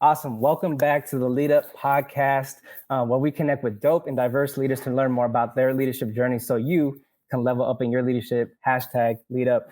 Awesome. Welcome back to the Lead Up podcast, where we connect with dope and diverse leaders to learn more about their leadership journey so you can level up in your leadership. Hashtag Lead Up.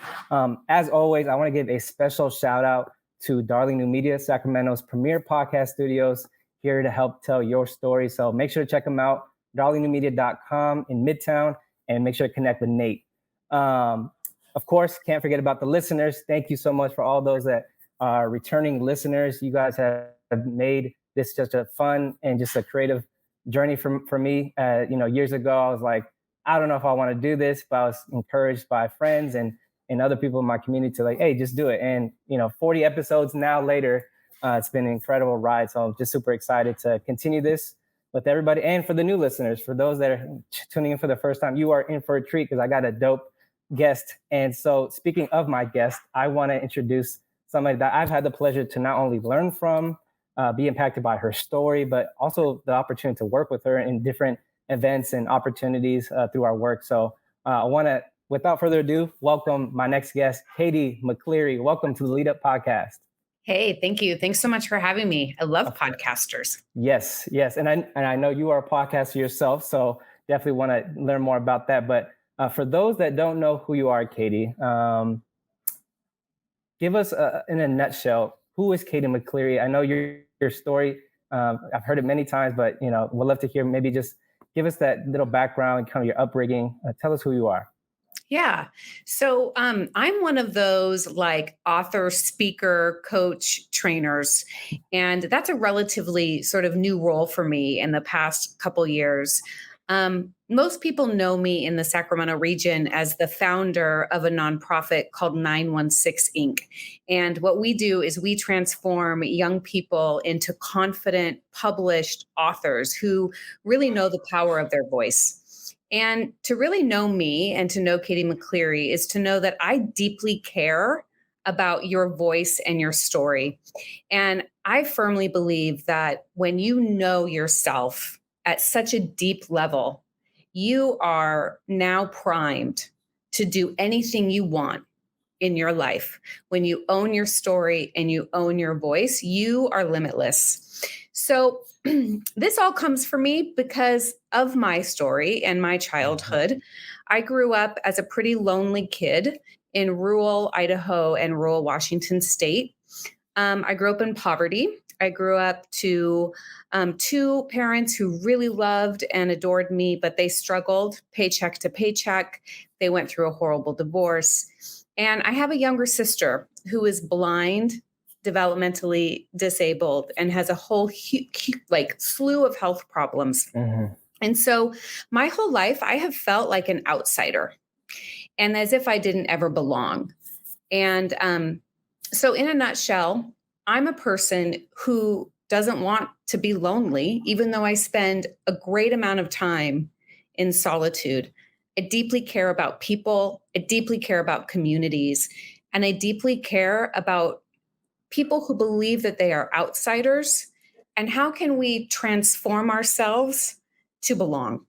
As always, I want to give a special shout out to Darling New Media, Sacramento's premier podcast studios, here to help tell your story. So make sure to check them out, darlingnewmedia.com in Midtown, and make sure to connect with Nate. Of course, can't forget about the listeners. Thank you so much for all those that are returning listeners. You guys have made this just a fun and just a creative journey for me. Years ago, I was like, I don't know if I want to do this, but I was encouraged by friends and other people in my community to like, hey, just do it. And, 40 episodes now later, it's been an incredible ride. So I'm just super excited to continue this with everybody. And for the new listeners, for those that are tuning in for the first time, you are in for a treat because I got a dope guest. And so speaking of my guest, I want to introduce somebody that I've had the pleasure to not only learn from, be impacted by her story, but also the opportunity to work with her in different events and opportunities through our work. So I want to, without further ado, welcome my next guest, Katie Mccleary. Welcome to the Lead Up podcast. Hey, thank you. Thanks so much for having me. I love podcasters. Yes. And I know you are a podcaster yourself, so definitely want to learn more about that. But for those that don't know who you are, Katie, give us, in a nutshell, who is Katie Mccleary? I know your story. I've heard it many times, but we'd love to hear. Maybe just give us that little background, kind of your upbringing. Tell us who you are. Yeah. So I'm one of those like author, speaker, coach, trainers. And that's a relatively sort of new role for me in the past couple years. Most people know me in the Sacramento region as the founder of a nonprofit called 916 Inc. And what we do is we transform young people into confident, published authors who really know the power of their voice. And to really know me and to know Katie Mccleary is to know that I deeply care about your voice and your story. And I firmly believe that when you know yourself at such a deep level, you are now primed to do anything you want in your life. When you own your story and you own your voice, you are limitless. So this all comes for me because of my story and my childhood. I grew up as a pretty lonely kid in rural Idaho and rural Washington state. I grew up in poverty. I grew up to two parents who really loved and adored me, but they struggled paycheck to paycheck. They went through a horrible divorce. And I have a younger sister who is blind, developmentally disabled, and has a whole slew of health problems. Mm-hmm. And so my whole life, I have felt like an outsider and as if I didn't ever belong. And so in a nutshell, I'm a person who doesn't want to be lonely, even though I spend a great amount of time in solitude. I deeply care about people. I deeply care about communities. And I deeply care about people who believe that they are outsiders. And how can we transform ourselves to belong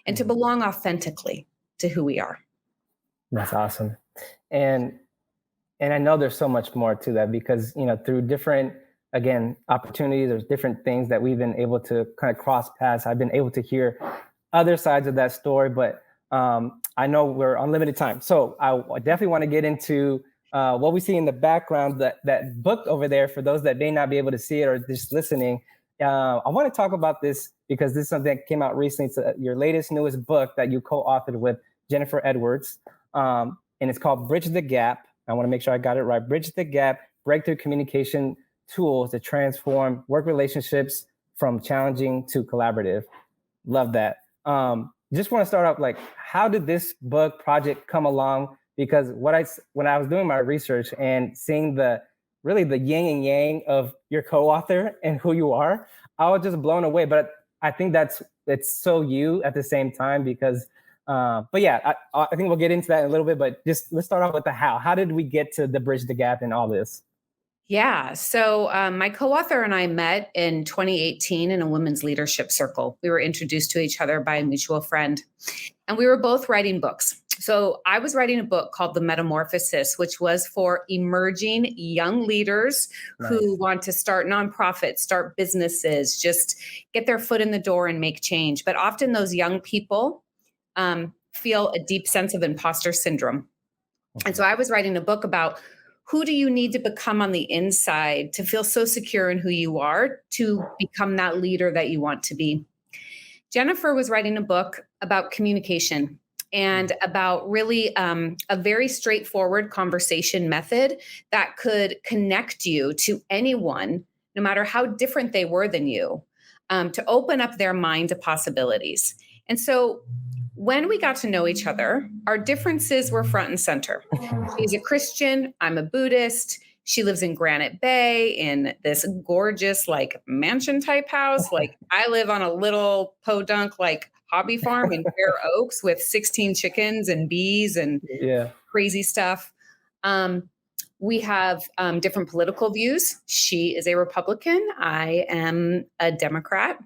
and to belong authentically to who we are? That's awesome. And I know there's so much more to that because, through different, again, opportunities, there's different things that we've been able to kind of cross paths. I've been able to hear other sides of that story, but I know we're on limited time. So I definitely want to get into what we see in the background, that book over there, for those that may not be able to see it or just listening. I want to talk about this because this is something that came out recently. It's your newest book that you co-authored with Jennifer Edwards. And it's called Bridge the Gap. I want to make sure I got it right. Bridge the Gap, Breakthrough Communication Tools to Transform Work Relationships from Challenging to Collaborative. Love that. Just want to start off, like, how did this book project come along? Because when I was doing my research and seeing the yin and yang of your co-author and who you are, I was just blown away. But I think it's so you at the same time because, but yeah, I think we'll get into that in a little bit, but just let's start off with the how. How did we get to the Bridge the Gap and all this? Yeah. So my co-author and I met in 2018 in a women's leadership circle. We were introduced to each other by a mutual friend, and we were both writing books. So I was writing a book called The Metamorphosis, which was for emerging young leaders Nice. who want to start nonprofits, start businesses, just get their foot in the door and make change. But often those young people feel a deep sense of imposter syndrome. And so I was writing a book about who do you need to become on the inside to feel so secure in who you are to become that leader that you want to be. Jennifer was writing a book about communication and about really a very straightforward conversation method that could connect you to anyone, no matter how different they were than you, to open up their mind to possibilities. And so when we got to know each other, our differences were front and center. She's a Christian, I'm a Buddhist. She lives in Granite Bay in this gorgeous, like mansion type house. Like I live on a little podunk, like hobby farm in Fair Oaks with 16 chickens and bees and crazy stuff. We have different political views. She is a Republican. I am a Democrat.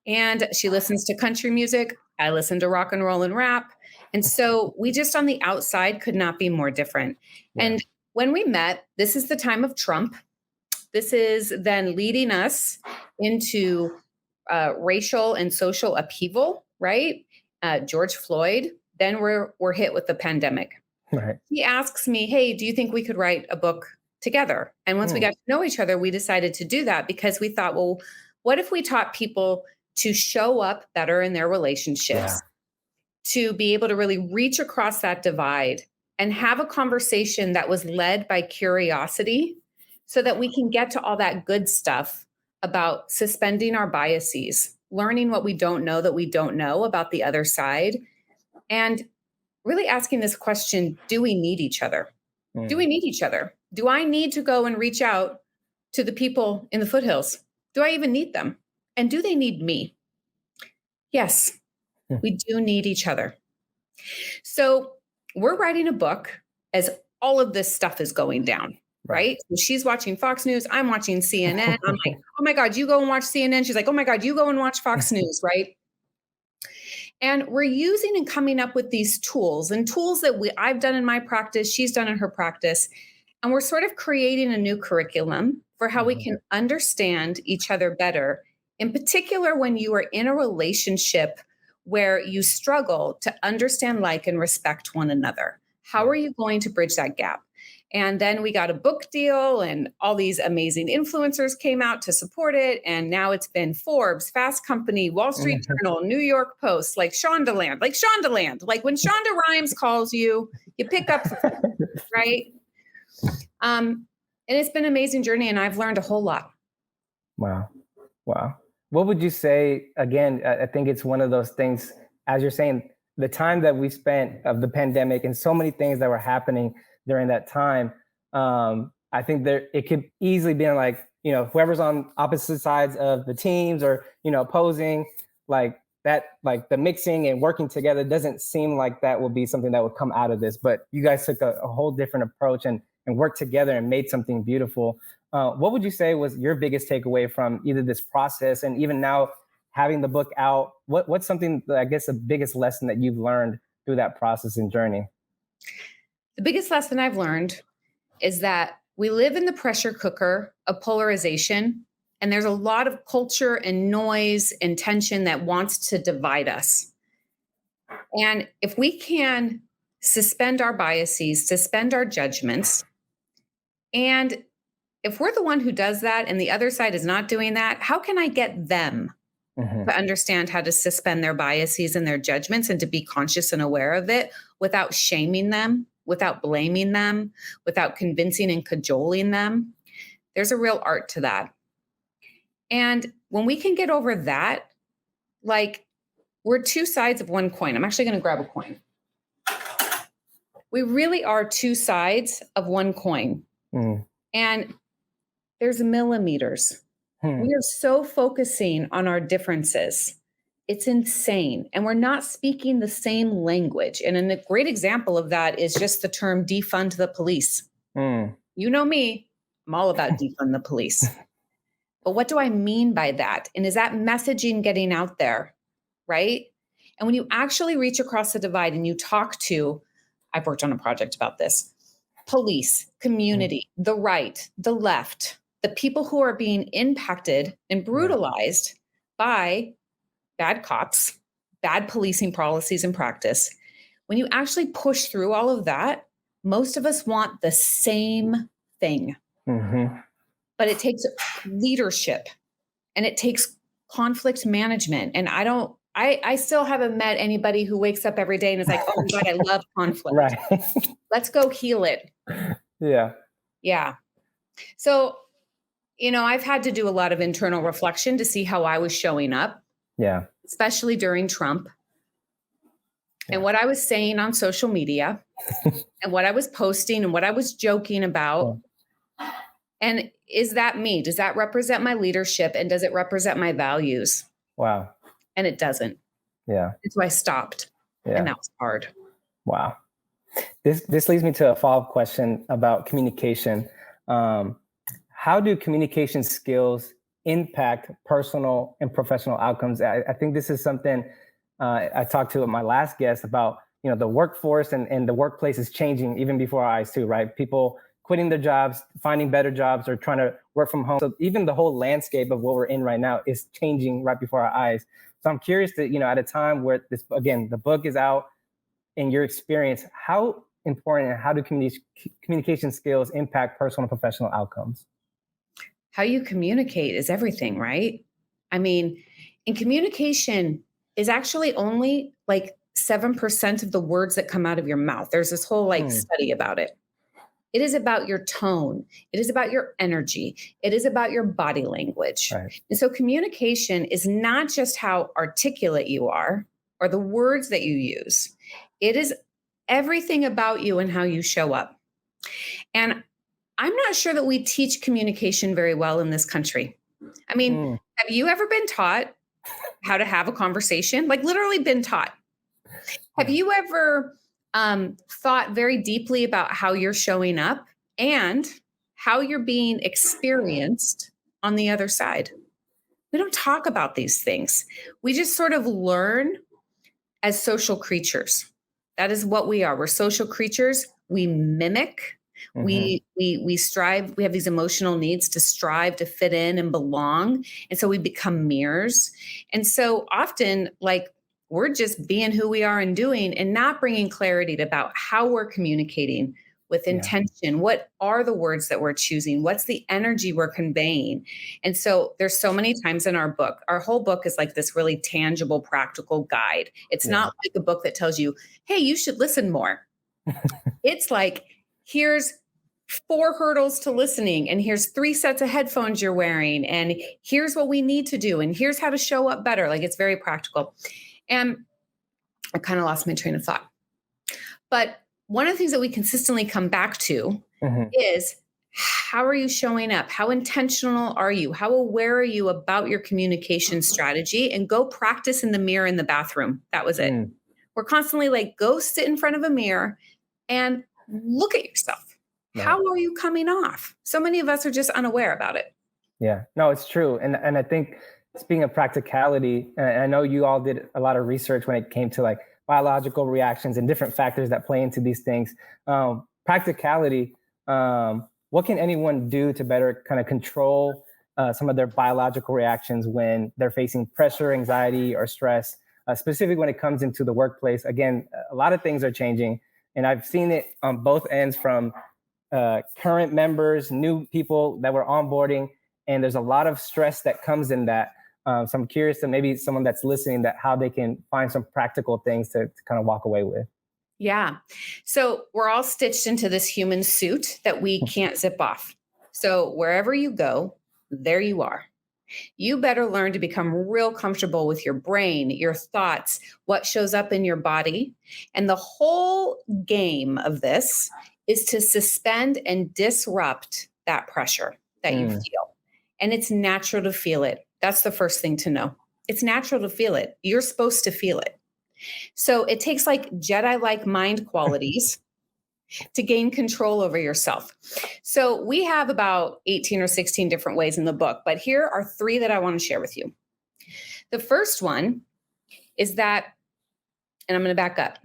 And she listens to country music. I listen to rock and roll and rap. And so we just on the outside could not be more different. Yeah. And when we met, this is the time of Trump. This is then leading us into racial and social upheaval, right? George Floyd. Then we're hit with the pandemic. Right. He asks me, hey, do you think we could write a book together? And once we got to know each other, we decided to do that because we thought, well, what if we taught people to show up better in their relationships, to be able to really reach across that divide and have a conversation that was led by curiosity so that we can get to all that good stuff about suspending our biases, learning what we don't know that we don't know about the other side, and really asking this question, do we need each other? Do we need each other? Do I need to go and reach out to the people in the foothills? Do I even need them? And do they need me? Yes, we do need each other. So we're writing a book as all of this stuff is going down, right? So she's watching Fox News. I'm watching CNN. I'm like, oh my God, you go and watch CNN. She's like, oh my God, you go and watch Fox News, right? And we're using and coming up with these tools and tools that I've done in my practice, she's done in her practice. And we're sort of creating a new curriculum for how we can understand each other better. In particular, when you are in a relationship where you struggle to understand, like, and respect one another, how are you going to bridge that gap? And then we got a book deal and all these amazing influencers came out to support it. And now it's been Forbes, Fast Company, Wall Street Journal, New York Post, like Shondaland. Like when Shonda Rhimes calls you, you pick up, right? And it's been an amazing journey and I've learned a whole lot. Wow. What would you say, again, I think it's one of those things, as you're saying, the time that we spent of the pandemic and so many things that were happening during that time, I think it could easily be like, whoever's on opposite sides of the teams or, opposing, like that, like the mixing and working together doesn't seem like that would be something that would come out of this. But you guys took a whole different approach and worked together and made something beautiful. What would you say was your biggest takeaway from either this process and even now having the book out? What's something, I guess, the biggest lesson that you've learned through that process and journey? The biggest lesson I've learned is that we live in the pressure cooker of polarization, and there's a lot of culture and noise and tension that wants to divide us. And if we can suspend our biases, suspend our judgments, and if we're the one who does that and the other side is not doing that, how can I get them to understand how to suspend their biases and their judgments and to be conscious and aware of it without shaming them, without blaming them, without convincing and cajoling them? There's a real art to that. And when we can get over that, like we're two sides of one coin. I'm actually going to grab a coin. We really are two sides of one coin. And there's millimeters. We are so focusing on our differences. It's insane. And we're not speaking the same language. And a great example of that is just the term defund the police. You know me, I'm all about defund the police. But what do I mean by that? And is that messaging getting out there, right? And when you actually reach across the divide and you talk to, I've worked on a project about this, police, community, the right, the left, the people who are being impacted and brutalized by bad cops, bad policing policies and practice. When you actually push through all of that, most of us want the same thing. But it takes leadership and it takes conflict management. And I still haven't met anybody who wakes up every day and is like, oh my God, I love conflict. Right. Let's go heal it. Yeah. Yeah. So, I've had to do a lot of internal reflection to see how I was showing up. Yeah. Especially during Trump. And what I was saying on social media and what I was posting and what I was joking about. Yeah. And is that me? Does that represent my leadership? And does it represent my values? Wow. And it doesn't. Yeah. And so I stopped. Yeah. And that was hard. Wow. This leads me to a follow-up question about communication. How do communication skills impact personal and professional outcomes? I think this is something I talked to my last guest about, the workforce and the workplace is changing even before our eyes too, right? People quitting their jobs, finding better jobs, or trying to work from home. So even the whole landscape of what we're in right now is changing right before our eyes. So I'm curious that, at a time where the book is out, in your experience, how important and how do communication skills impact personal and professional outcomes? How you communicate is everything, right? I mean, in communication is actually only like 7% of the words that come out of your mouth. There's this whole study about it. It is about your tone. It is about your energy. It is about your body language. Right. And so communication is not just how articulate you are or the words that you use. It is everything about you and how you show up. And I'm not sure that we teach communication very well in this country. I mean, have you ever been taught how to have a conversation? Like literally been taught. Have you ever thought very deeply about how you're showing up and how you're being experienced on the other side? We don't talk about these things. We just sort of learn as social creatures. That is what we are. We're social creatures. We mimic. We strive. We have these emotional needs to strive to fit in and belong. And so we become mirrors. And so often, we're just being who we are and doing and not bringing clarity about how we're communicating with intention. What are the words that we're choosing? What's the energy we're conveying? And so there's so many times in our book, our whole book is like this really tangible, practical guide. It's not like a book that tells you, hey, you should listen more. It's like, here's 4 hurdles to listening, and here's 3 sets of headphones you're wearing, and here's what we need to do, and here's how to show up better. Like, it's very practical. And I kind of lost my train of thought. But one of the things that we consistently come back to is, how are you showing up? How intentional are you? How aware are you about your communication strategy? And go practice in the mirror in the bathroom. That was it. We're constantly like, go sit in front of a mirror and look at yourself. Right. How are you coming off? So many of us are just unaware about it. Yeah, no, it's true. And I think, speaking of practicality, I know you all did a lot of research when it came to biological reactions and different factors that play into these things. Practicality, what can anyone do to better kind of control some of their biological reactions when they're facing pressure, anxiety, or stress, specifically when it comes into the workplace? Again, a lot of things are changing, and I've seen it on both ends, from current members, new people that we're onboarding, and there's a lot of stress that comes in that. So I'm curious to maybe someone that's listening, that how they can find some practical things to kind of walk away with. Yeah. So we're all stitched into this human suit that we can't zip off. So wherever you go, there you are. You better learn to become real comfortable with your brain, your thoughts, what shows up in your body. And the whole game of this is to suspend and disrupt that pressure that you feel. And it's natural to feel it. That's the first thing to know. It's natural to feel it. You're supposed to feel it. So it takes Jedi-like mind qualities to gain control over yourself. So we have about 18 or 16 different ways in the book, but here are 3 that I want to share with you. The first one is that And I'm going to back up.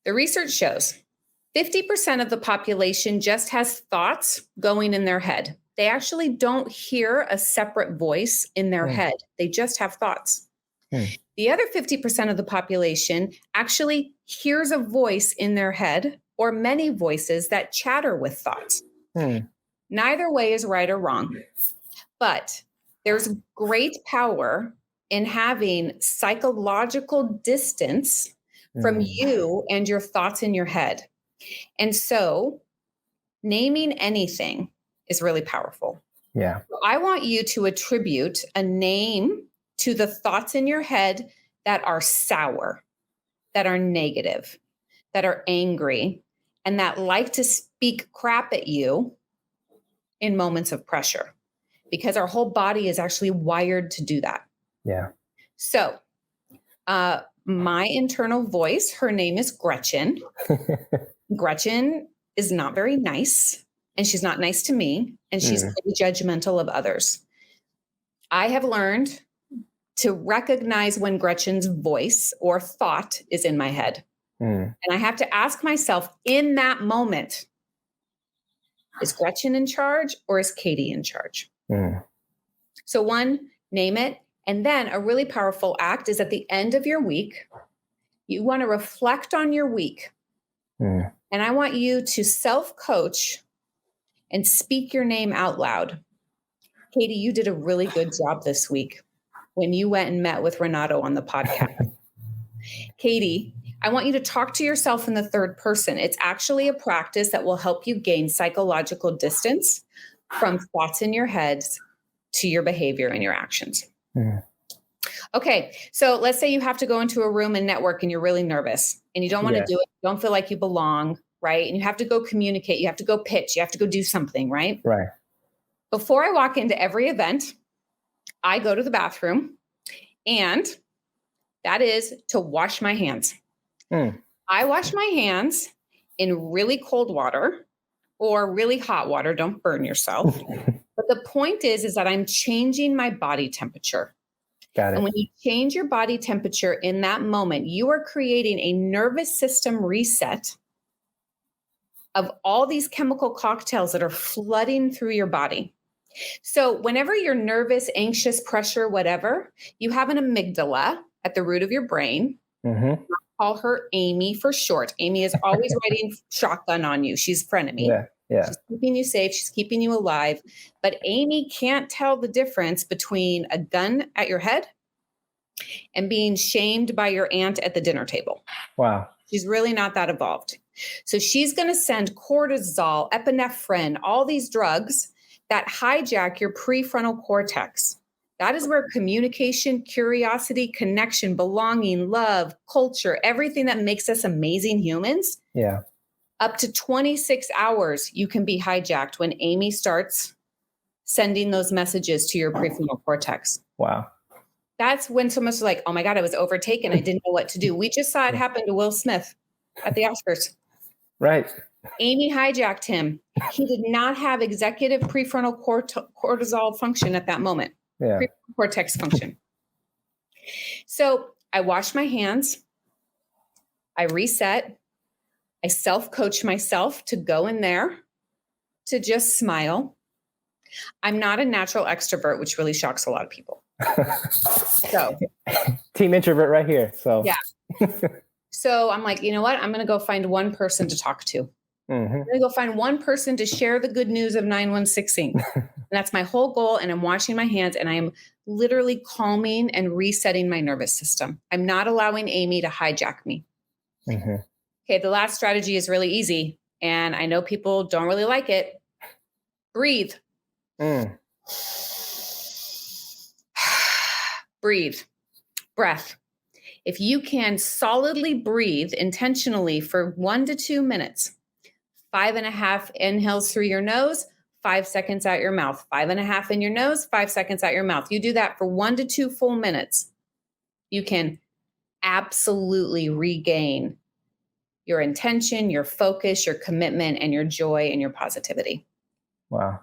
The research shows 50% of the population just has thoughts going in their head. They actually don't hear a separate voice in their head. They just have thoughts. The other 50% of the population actually hears a voice in their head or many voices that chatter with thoughts. Neither way is right or wrong, but there's great power in having psychological distance from you and your thoughts in your head. And so naming anything is really powerful. Yeah. I want you to attribute a name to the thoughts in your head that are sour, that are negative, that are angry, and that like to speak crap at you in moments of pressure, because our whole body is actually wired to do that. Yeah. So, my internal voice, her name is Gretchen. Gretchen is not very nice, and she's not nice to me, and she's pretty judgmental of others. I have learned to recognize when Gretchen's voice or thought is in my head. And I have to ask myself in that moment, is Gretchen in charge or is Katie in charge? So one, name it. And then a really powerful act is at the end of your week, you want to reflect on your week. And I want you to self-coach and speak your name out loud. Katie, you did a really good job this week when you went and met with Renato on the podcast. Katie, I want you to talk to yourself in the third person. It's actually a practice that will help you gain psychological distance from thoughts in your heads to your behavior and your actions. Okay, so let's say you have to go into a room and network and you're really nervous and you don't want to do it. You don't feel like you belong, right? And you have to go communicate. You have to go pitch. You have to go do something, right? Right. Before I walk into every event, I go to the bathroom, and that is to wash my hands. I wash my hands in really cold water or really hot water. Don't burn yourself. But the point is that I'm changing my body temperature. Got it. And when you change your body temperature in that moment, you are creating a nervous system reset of all these chemical cocktails that are flooding through your body. So whenever you're nervous, anxious, pressure, whatever, you have an amygdala at the root of your brain. Call her Amy for short. Amy is always riding shotgun on you. She's frenemy. Yeah. She's keeping you safe. She's keeping you alive. But Amy can't tell the difference between a gun at your head and being shamed by your aunt at the dinner table. Wow. She's really not that evolved. So she's going to send cortisol, epinephrine, all these drugs that hijack your prefrontal cortex. That is where communication, curiosity, connection, belonging, love, culture, everything that makes us amazing humans. Yeah. Up to 26 hours, you can be hijacked when Amy starts sending those messages to your prefrontal cortex. Wow. That's when someone's like, oh my God, I was overtaken. I didn't know what to do. We just saw it happen to Will Smith at the Oscars. Right. Amy hijacked him. He did not have executive prefrontal cortisol function at that moment. Yeah. Prefrontal cortex function. So I wash my hands. I reset. I self-coach myself to go in there, to just smile. I'm not a natural extrovert, which really shocks a lot of people. So team introvert right here. So yeah. So I'm like, you know what? I'm going to go find one person to talk to. I'm going to go find one person to share the good news of 916. And that's my whole goal. And I'm washing my hands, and I am literally calming and resetting my nervous system. I'm not allowing Amy to hijack me. Okay, the last strategy is really easy, and I know people don't really like it. Breathe. Breathe. Breath. If you can solidly breathe intentionally for 1 to 2 minutes, 5.5 inhales through your nose, 5 seconds out your mouth, 5.5 in your nose, 5 seconds out your mouth. You do that for 1 to 2 full minutes. You can absolutely regain your intention, your focus, your commitment, and your joy and your positivity. Wow.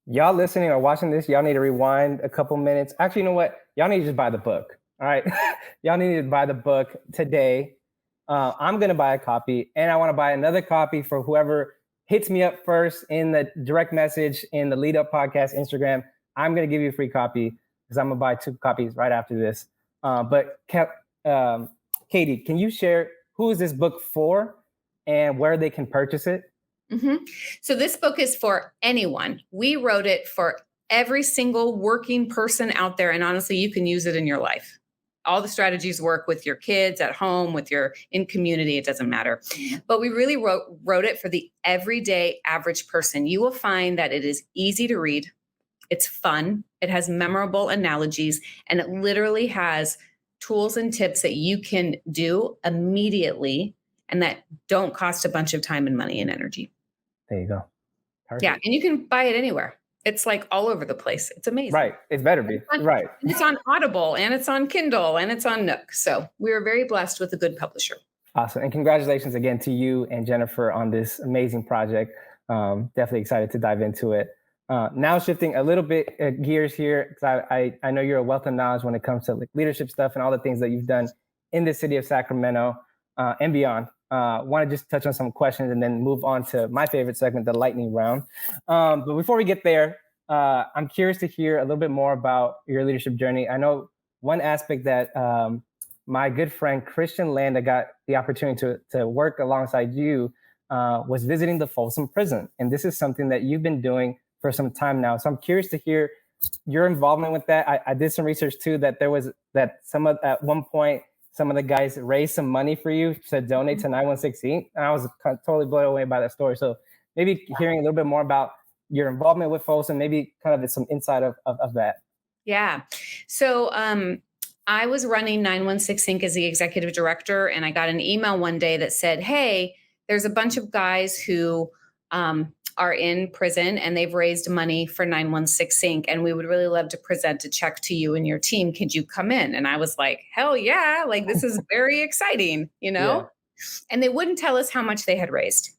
Y'all listening or watching this, y'all need to rewind a couple minutes. Actually, you know what? Y'all need to just buy the book. All right. Y'all need to buy the book today. I'm going to buy a copy, and I want to buy another copy for whoever hits me up first in the direct message in the Lead Up Podcast Instagram. I'm going to give you a free copy because I'm going to buy 2 copies right after this. Katie, can you share who is this book for and where they can purchase it? Mm-hmm. So this book is for anyone. We wrote it for every single working person out there. And honestly, you can use it in your life. All the strategies work with your kids at home, in community, it doesn't matter. But we really wrote it for the everyday average person. You will find that it is easy to read. It's fun. It has memorable analogies, and it literally has tools and tips that you can do immediately and that don't cost a bunch of time and money and energy. There you go. Perfect. Yeah. And you can buy it anywhere. It's like all over the place. It's amazing. Right. It better be. Right. It's on Audible, and it's on Kindle, and it's on Nook. So we are very blessed with a good publisher. Awesome. And congratulations again to you and Jennifer on this amazing project. Definitely excited to dive into it. Now shifting a little bit gears here, because I know you're a wealth of knowledge when it comes to like leadership stuff and all the things that you've done in the city of Sacramento and beyond. Want to just touch on some questions and then move on to my favorite segment, the lightning round. But before we get there, I'm curious to hear a little bit more about your leadership journey. I know one aspect that my good friend Christian Landa got the opportunity to work alongside you was visiting the Folsom Prison. And this is something that you've been doing for some time now. So I'm curious to hear your involvement with that. I did some research too, that at one point, some of the guys raised some money for you to donate to 916 Inc. And I was totally blown away by that story. So maybe hearing a little bit more about your involvement with Folsom, maybe kind of some insight of that. Yeah. So I was running 916 Inc. as the executive director, and I got an email one day that said, hey, there's a bunch of guys who are in prison and they've raised money for 916 Inc. and we would really love to present a check to you and your team. Could you come in? And I was like, hell yeah, like this is very exciting, Yeah. And they wouldn't tell us how much they had raised.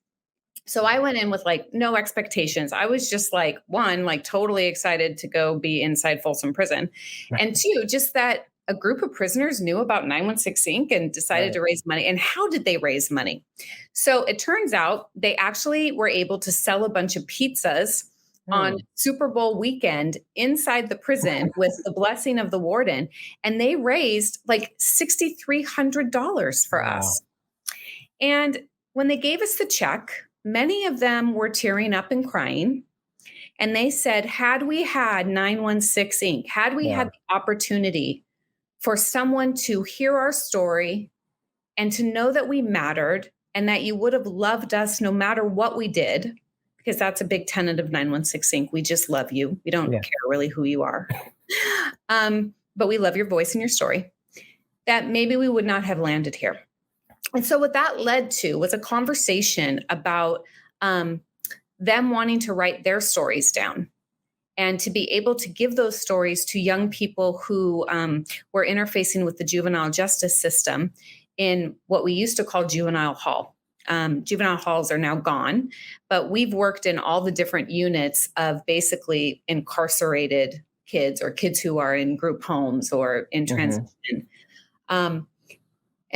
So I went in with like no expectations. I was just like, one, like totally excited to go be inside Folsom Prison. Right. And two, just that a group of prisoners knew about 916 Inc. and decided to raise money. And how did they raise money? So it turns out they actually were able to sell a bunch of pizzas on Super Bowl weekend inside the prison with the blessing of the warden. And they raised like $6,300 for us. And when they gave us the check, many of them were tearing up and crying. And they said, had we had 916 Inc., had we had the opportunity for someone to hear our story and to know that we mattered and that you would have loved us no matter what we did, because that's a big tenet of 916 Inc. We just love you. We don't care really who you are. But we love your voice and your story, that maybe we would not have landed here. And so what that led to was a conversation about them wanting to write their stories down and to be able to give those stories to young people who were interfacing with the juvenile justice system in what we used to call juvenile hall. Juvenile halls are now gone, but we've worked in all the different units of basically incarcerated kids or kids who are in group homes or in transition. And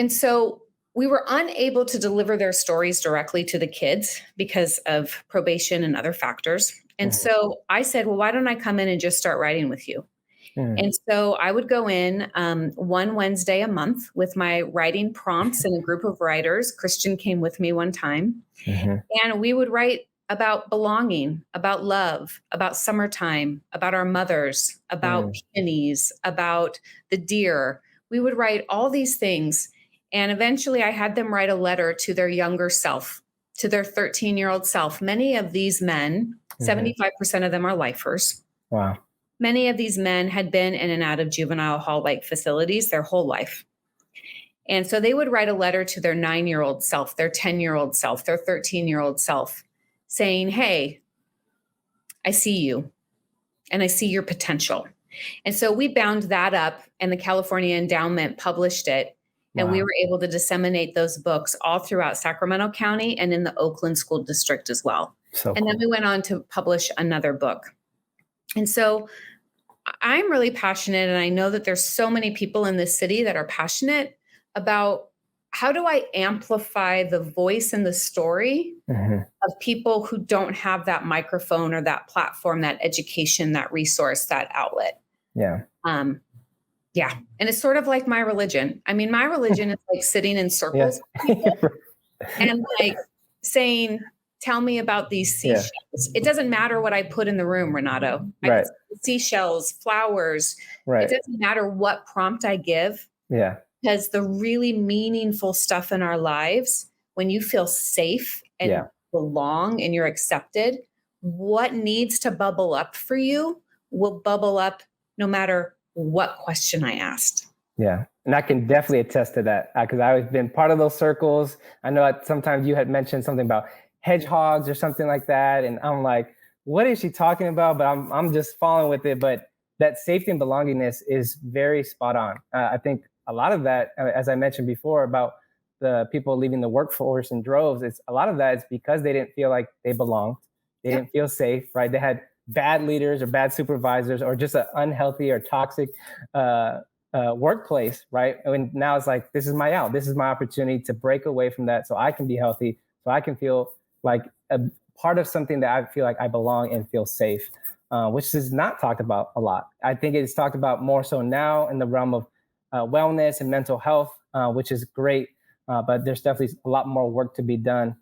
so we were unable to deliver their stories directly to the kids because of probation and other factors. And so I said, well, why don't I come in and just start writing with you? And so I would go in one Wednesday a month with my writing prompts and a group of writers. Christian came with me one time. And we would write about belonging, about love, about summertime, about our mothers, about peonies, about the deer. We would write all these things. And eventually I had them write a letter to their younger self, to their 13-year-old self. Many of these men, 75% of them are lifers. Wow. Many of these men had been in and out of juvenile hall-like facilities their whole life. And so they would write a letter to their 9-year-old self, their 10-year-old self, their 13-year-old self, saying, hey, I see you and I see your potential. And so we bound that up and the California Endowment published it. And we were able to disseminate those books all throughout Sacramento County and in the Oakland School District as well. And then we went on to publish another book. And so I'm really passionate, and I know that there's so many people in this city that are passionate about how do I amplify the voice and the story Mhm. of people who don't have that microphone or that platform, that education, that resource, that outlet. Yeah. Um, yeah. And it's sort of like my religion. I mean, my religion is like sitting in Yeah. circles with people and like saying, tell me about these Yeah. seashells. It doesn't matter what I put in the room, Renato. I could Right. say seashells, flowers. It Right. doesn't matter what prompt I give, Yeah. because the really meaningful stuff in our lives, when you feel safe and Yeah. belong and you're accepted, what needs to bubble up for you will bubble up no matter what question I asked. Yeah. And I can definitely attest to that because I've been part of those circles. I know sometimes you had mentioned something about hedgehogs or something like that. And I'm like, what is she talking about? But I'm just following with it. But that safety and belongingness is very spot on. I think a lot of that, as I mentioned before, about the people leaving the workforce in droves, it's a lot of that is because they didn't feel like they belonged. They Yep. didn't feel safe, right? They had bad leaders or bad supervisors or just an unhealthy or toxic workplace, right? And now it's like, this is my out. This is my opportunity to break away from that so I can be healthy, so I can feel like a part of something that I feel like I belong and feel safe, which is not talked about a lot. I think it's talked about more so now in the realm of wellness and mental health, which is great. But there's definitely a lot more work to be done.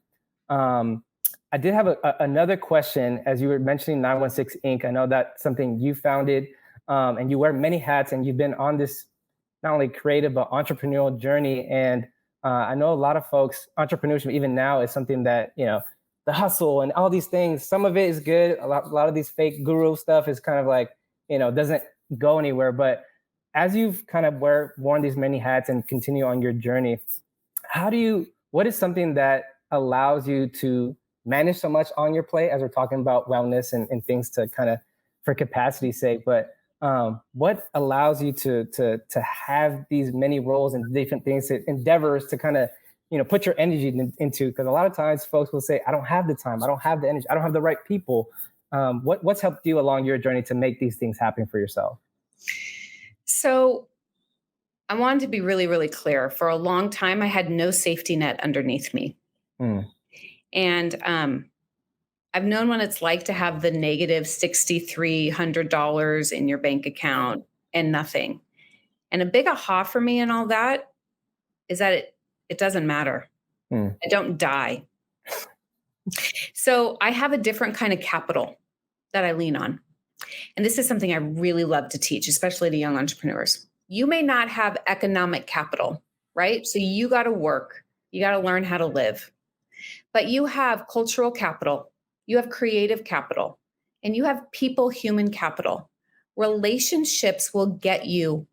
Um, I did have another question as you were mentioning 916 Inc. I know that's something you founded, and you wear many hats, and you've been on this not only creative but entrepreneurial journey. And I know a lot of folks, entrepreneurship even now is something that the hustle and all these things. Some of it is good. A lot of these fake guru stuff is kind of like doesn't go anywhere. But as you've kind of worn these many hats and continue on your journey, what is something that allows you to manage so much on your plate as we're talking about wellness and things to kind of for capacity's sake, but what allows you to have these many roles and different things, endeavors to kind of put your energy into? Because a lot of times folks will say, I don't have the time, I don't have the energy, I don't have the right people. What's helped you along your journey to make these things happen for yourself? So I wanted to be really, really clear. For a long time, I had no safety net underneath me. Mm. And I've known what it's like to have the negative $6,300 in your bank account and nothing. And a big aha for me and all that is that it doesn't matter. Mm. I don't die. So I have a different kind of capital that I lean on. And this is something I really love to teach, especially to young entrepreneurs. You may not have economic capital, right? So you got to work, you got to learn how to live, but you have cultural capital, you have creative capital, and you have people, human capital. Relationships will get you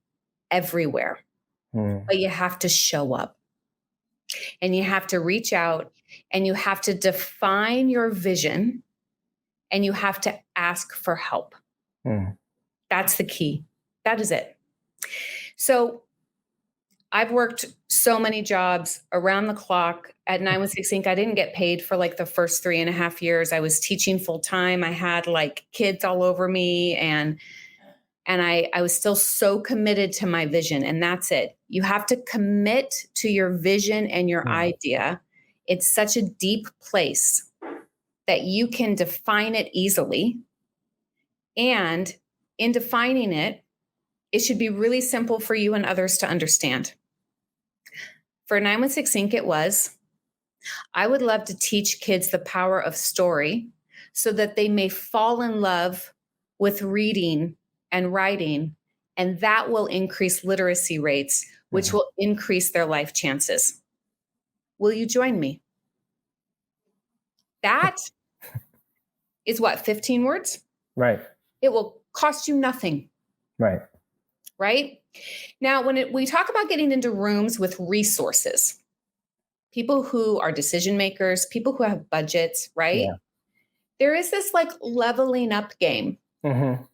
everywhere, but you have to show up and you have to reach out and you have to define your vision and you have to ask for help. Mm. That's the key. That is it. So I've worked so many jobs around the clock at 916 Inc. I didn't get paid for like the first 3.5 years. I was teaching full time. I had like kids all over me and I was still so committed to my vision. And that's it. You have to commit to your vision and your idea. It's such a deep place that you can define it easily. And in defining it, it should be really simple for you and others to understand. For 916 Inc., it was, I would love to teach kids the power of story so that they may fall in love with reading and writing, and that will increase literacy rates, which will increase their life chances. Will you join me? That is what, 15 words? Right. It will cost you nothing. Right. Right? Now, when we talk about getting into rooms with resources, people who are decision makers, people who have budgets, right? Yeah. There is this like leveling up game. Mm-hmm.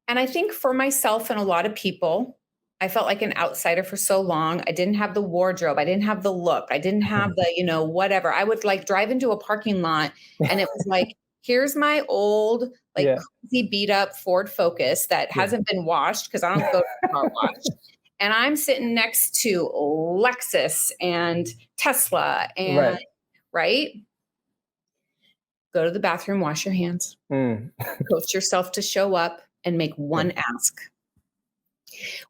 And I think for myself and a lot of people, I felt like an outsider for so long. I didn't have the wardrobe. I didn't have the look. I didn't have the, whatever. I would like drive into a parking lot and it was like, here's my old, like Yeah. crazy beat up Ford Focus that hasn't been washed because I don't go to the car wash. And I'm sitting next to Lexus and Tesla and right. Go to the bathroom, wash your hands, coach yourself to show up and make one ask.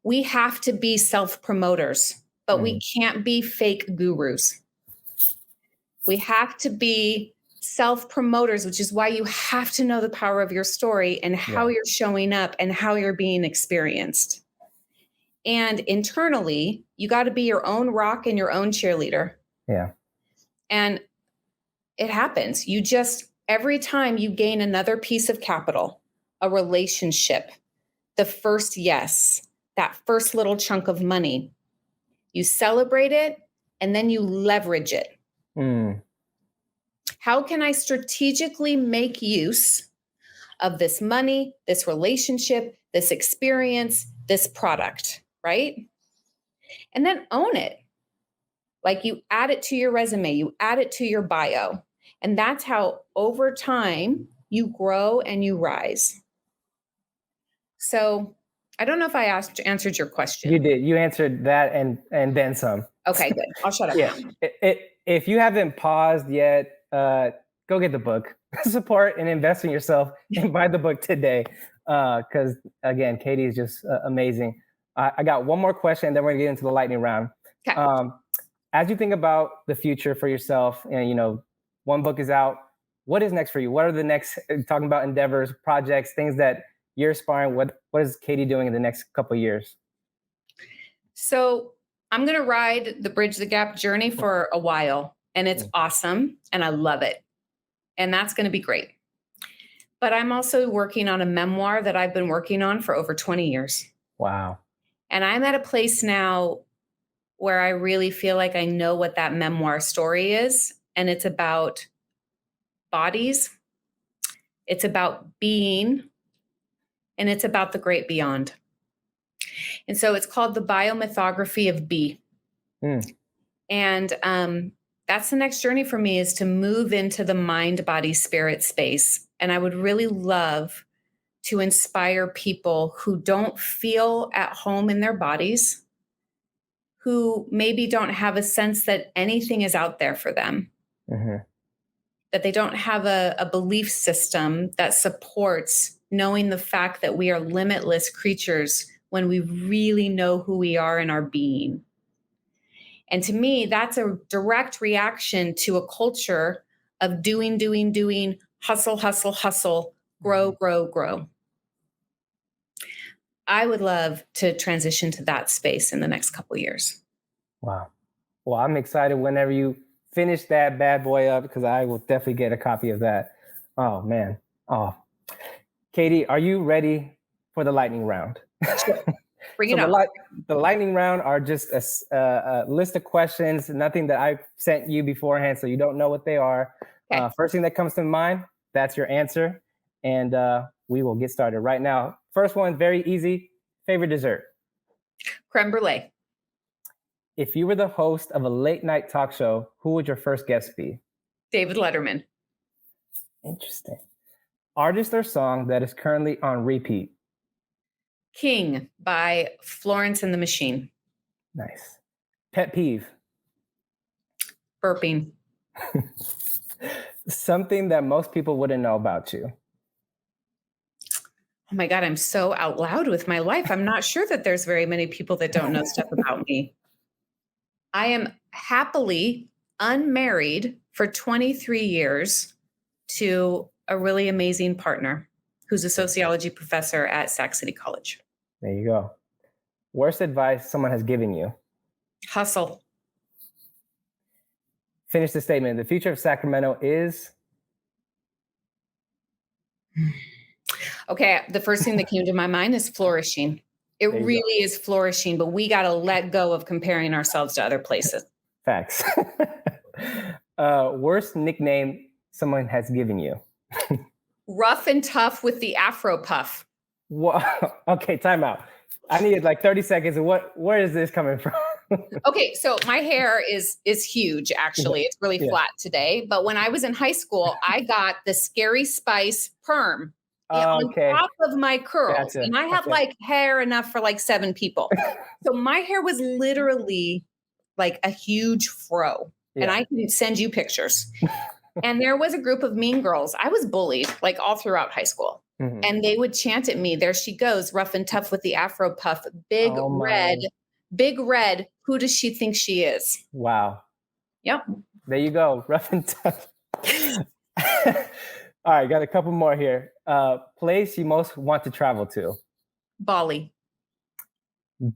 We have to be self-promoters, but we can't be fake gurus. We have to be self-promoters, which is why you have to know the power of your story and how you're showing up and how you're being experienced. And internally, you got to be your own rock and your own cheerleader. Yeah. And it happens. You just, every time you gain another piece of capital, a relationship, the first yes, that first little chunk of money, you celebrate it and then you leverage it. How can I strategically make use of this money, this relationship, this experience, this product, right? And then own it. Like you add it to your resume, you add it to your bio. And that's how over time you grow and you rise. So I don't know if I answered your question. You did. You answered that and then some. Okay, good. I'll shut up. Yeah. If you haven't paused yet, go get the book. Support and invest in yourself and buy the book today. Because again, Katie is just amazing. I got one more question, and then we're gonna get into the lightning round. Okay. As you think about the future for yourself, and one book is out, what is next for you? What are the next, talking about endeavors, projects, things that you're aspiring? What is Katie doing in the next couple of years? So I'm going to ride the Bridge the Gap journey for a while, and it's awesome, and I love it. And that's going to be great. But I'm also working on a memoir that I've been working on for over 20 years. Wow. And I'm at a place now where I really feel like I know what that memoir story is. And it's about bodies, it's about being, and it's about the great beyond. And so it's called The Biomythography of Be. And that's the next journey for me, is to move into the mind, body, spirit space. And I would really love to inspire people who don't feel at home in their bodies, who maybe don't have a sense that anything is out there for them, that they don't have a belief system that supports knowing the fact that we are limitless creatures when we really know who we are in our being. And to me, that's a direct reaction to a culture of doing, hustle, hustle, hustle, grow, grow, grow. I would love to transition to that space in the next couple of years. Wow. Well, I'm excited whenever you finish that bad boy up, because I will definitely get a copy of that. Oh, man. Oh, Katie, are you ready for the lightning round? Sure. Bring it up. The lightning round are just a list of questions, nothing that I sent you beforehand, so you don't know what they are. Okay. First thing that comes to mind, that's your answer. And we will get started right now. First one, very easy. Favorite dessert? Creme brulee. If you were the host of a late night talk show, who would your first guest be? David Letterman. Interesting. Artist or song that is currently on repeat? King by Florence and the Machine. Nice. Pet peeve? Burping. Something that most people wouldn't know about you? Oh my God, I'm so out loud with my life. I'm not sure that there's very many people that don't know stuff about me. I am happily unmarried for 23 years to a really amazing partner who's a sociology professor at Sac City College. There you go. Worst advice someone has given you? Hustle. Finish the statement. The future of Sacramento is? Okay, the first thing that came to my mind is flourishing. It really is flourishing, but we got to let go of comparing ourselves to other places. Facts. Worst nickname someone has given you? Rough and tough with the Afro puff. Okay, time out. I needed like 30 seconds. Where is this coming from? Okay, so my hair is huge, actually. It's really Yeah. flat today. But when I was in high school, I got the Scary Spice perm on Okay. top of my curls. Gotcha. And I have like hair enough for like 7 people. So my hair was literally like a huge fro. And Yeah. I can send you pictures. And there was a group of mean girls. I was bullied like all throughout high school. Mhm. And they would chant at me, "There she goes, rough and tough with the Afro puff, Oh my. big red. Who does she think she is?" Wow. Yep. There you go. Rough and tough. All right, got a couple more here. Place you most want to travel to. Bali.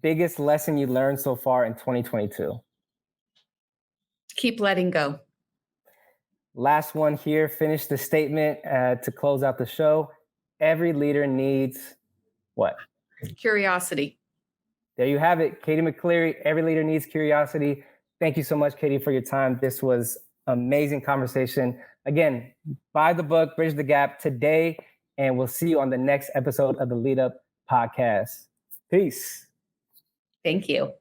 Biggest lesson you learned so far in 2022. Keep letting go. Last one here. Finish the statement to close out the show. Every leader needs what? Curiosity. There you have it. Katie Mccleary, every leader needs curiosity. Thank you so much, Katie, for your time. This was amazing conversation. Again, buy the book, Bridge the Gap today, and we'll see you on the next episode of the Lead Up Podcast. Peace. Thank you.